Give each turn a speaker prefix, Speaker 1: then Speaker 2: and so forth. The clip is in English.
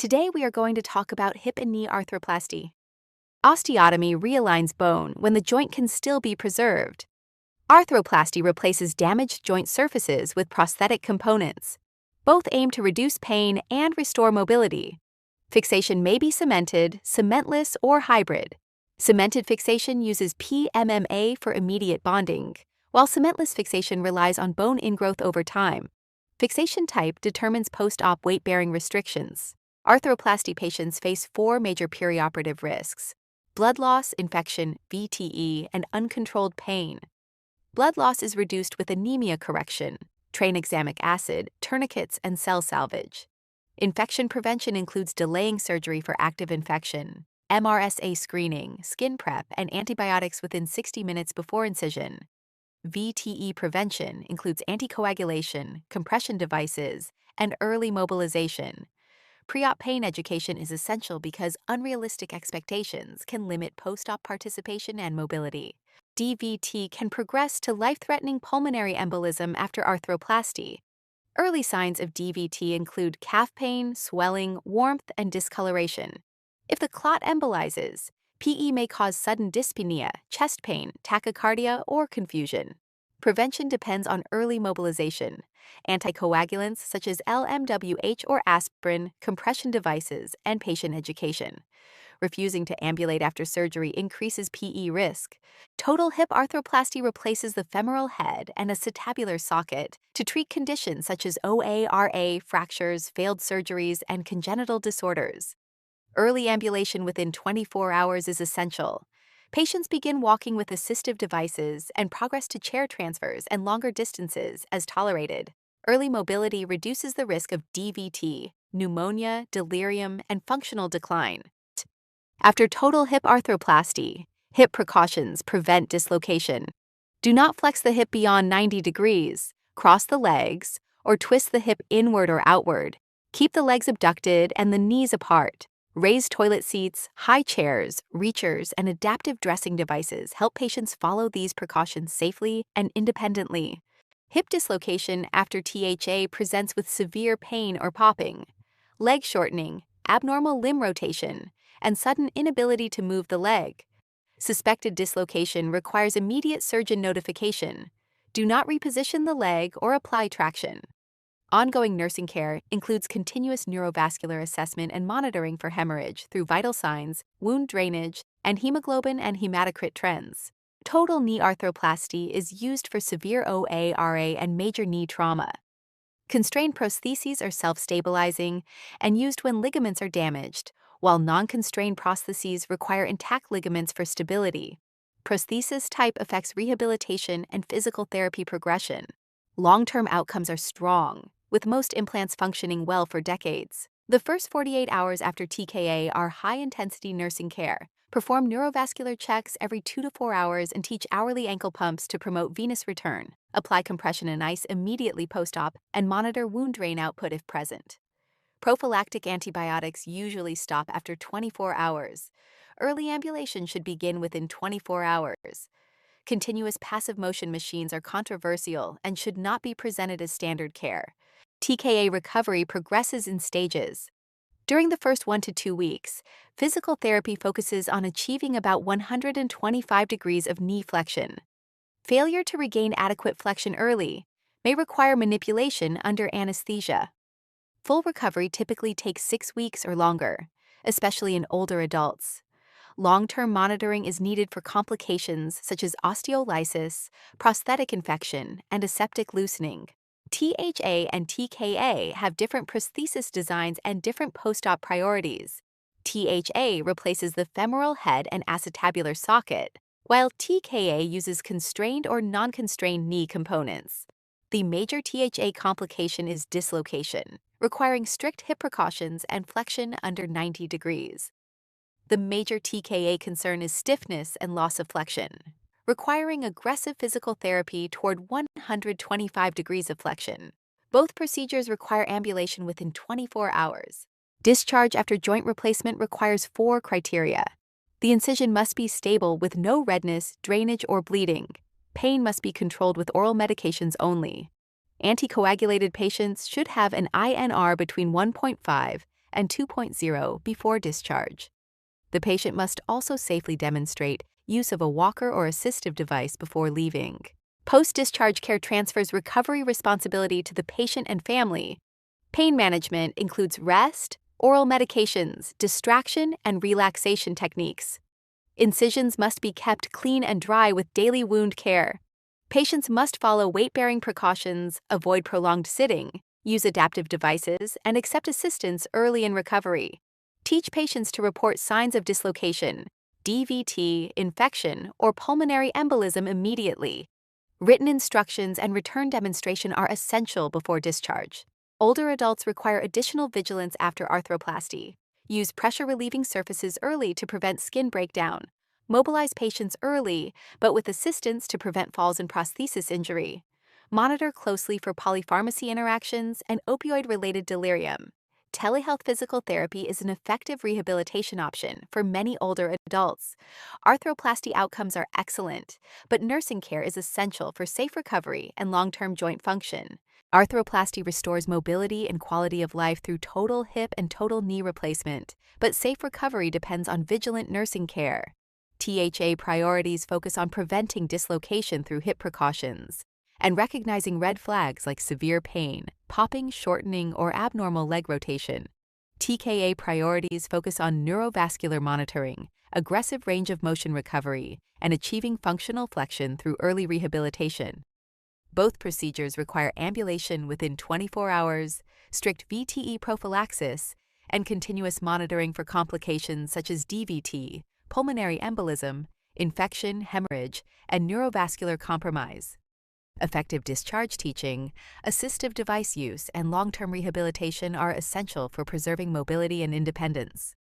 Speaker 1: Today we are going to talk about hip and knee arthroplasty. Osteotomy realigns bone when the joint can still be preserved. Arthroplasty replaces damaged joint surfaces with prosthetic components. Both aim to reduce pain and restore mobility. Fixation may be cemented, cementless, or hybrid. Cemented fixation uses PMMA for immediate bonding, while cementless fixation relies on bone ingrowth over time. Fixation type determines post-op weight-bearing restrictions. Arthroplasty patients face 4 major perioperative risks: blood loss, infection, VTE, and uncontrolled pain. Blood loss is reduced with anemia correction, tranexamic acid, tourniquets, and cell salvage. Infection prevention includes delaying surgery for active infection, MRSA screening, skin prep, and antibiotics within 60 minutes before incision. VTE prevention includes anticoagulation, compression devices, and early mobilization. Pre-op pain education is essential because unrealistic expectations can limit post-op participation and mobility. DVT can progress to life-threatening pulmonary embolism after arthroplasty. Early signs of DVT include calf pain, swelling, warmth, and discoloration. If the clot embolizes, PE may cause sudden dyspnea, chest pain, tachycardia, or confusion. Prevention depends on early mobilization. Anticoagulants such as LMWH or aspirin, compression devices, and patient education. Refusing to ambulate after surgery increases PE risk. Total hip arthroplasty replaces the femoral head and acetabular socket to treat conditions such as OA-RA, fractures, failed surgeries, and congenital disorders. Early ambulation within 24 hours is essential. Patients begin walking with assistive devices and progress to chair transfers and longer distances as tolerated. Early mobility reduces the risk of DVT, pneumonia, delirium, and functional decline. After total hip arthroplasty, hip precautions prevent dislocation. Do not flex the hip beyond 90 degrees, cross the legs, or twist the hip inward or outward. Keep the legs abducted and the knees apart. Raised toilet seats, high chairs, reachers, and adaptive dressing devices help patients follow these precautions safely and independently. Hip dislocation after THA presents with severe pain or popping, leg shortening, abnormal limb rotation, and sudden inability to move the leg. Suspected dislocation requires immediate surgeon notification. Do not reposition the leg or apply traction. Ongoing nursing care includes continuous neurovascular assessment and monitoring for hemorrhage through vital signs, wound drainage, and hemoglobin and hematocrit trends. Total knee arthroplasty is used for severe OA-RA and major knee trauma. Constrained prostheses are self-stabilizing and used when ligaments are damaged, while non-constrained prostheses require intact ligaments for stability. Prosthesis type affects rehabilitation and physical therapy progression. Long-term outcomes are strong, with most implants functioning well for decades. The first 48 hours after TKA are high-intensity nursing care. Perform neurovascular checks every 2 to 4 hours and teach hourly ankle pumps to promote venous return. Apply compression and ice immediately post-op and monitor wound drain output if present. Prophylactic antibiotics usually stop after 24 hours. Early ambulation should begin within 24 hours. Continuous passive motion machines are controversial and should not be presented as standard care. TKA recovery progresses in stages. During the first 1 to 2 weeks, physical therapy focuses on achieving about 125 degrees of knee flexion. Failure to regain adequate flexion early may require manipulation under anesthesia. Full recovery typically takes 6 weeks or longer, especially in older adults. Long-term monitoring is needed for complications such as osteolysis, prosthetic infection, and aseptic loosening. THA and TKA have different prosthesis designs and different post-op priorities. THA replaces the femoral head and acetabular socket, while TKA uses constrained or non-constrained knee components. The major THA complication is dislocation, requiring strict hip precautions and flexion under 90 degrees. The major TKA concern is stiffness and loss of flexion, requiring aggressive physical therapy toward 125 degrees of flexion. Both procedures require ambulation within 24 hours. Discharge after joint replacement requires 4 criteria. The incision must be stable with no redness, drainage, or bleeding. Pain must be controlled with oral medications only. Anticoagulated patients should have an INR between 1.5 and 2.0 before discharge. The patient must also safely demonstrate use of a walker or assistive device before leaving. Post-discharge care transfers recovery responsibility to the patient and family. Pain management includes rest, oral medications, distraction, and relaxation techniques. Incisions must be kept clean and dry with daily wound care. Patients must follow weight-bearing precautions, avoid prolonged sitting, use adaptive devices, and accept assistance early in recovery. Teach patients to report signs of dislocation, DVT, infection, or pulmonary embolism immediately. Written instructions and return demonstration are essential before discharge. Older adults require additional vigilance after arthroplasty. Use pressure-relieving surfaces early to prevent skin breakdown. Mobilize patients early, but with assistance to prevent falls and prosthesis injury. Monitor closely for polypharmacy interactions and opioid-related delirium. Telehealth physical therapy is an effective rehabilitation option for many older adults. Arthroplasty outcomes are excellent, but nursing care is essential for safe recovery and long-term joint function. Arthroplasty restores mobility and quality of life through total hip and total knee replacement, but safe recovery depends on vigilant nursing care. THA priorities focus on preventing dislocation through hip precautions and recognizing red flags like severe pain, popping, shortening, or abnormal leg rotation. TKA priorities focus on neurovascular monitoring, aggressive range of motion recovery, and achieving functional flexion through early rehabilitation. Both procedures require ambulation within 24 hours, strict VTE prophylaxis, and continuous monitoring for complications such as DVT, pulmonary embolism, infection, hemorrhage, and neurovascular compromise. Effective discharge teaching, assistive device use, and long-term rehabilitation are essential for preserving mobility and independence.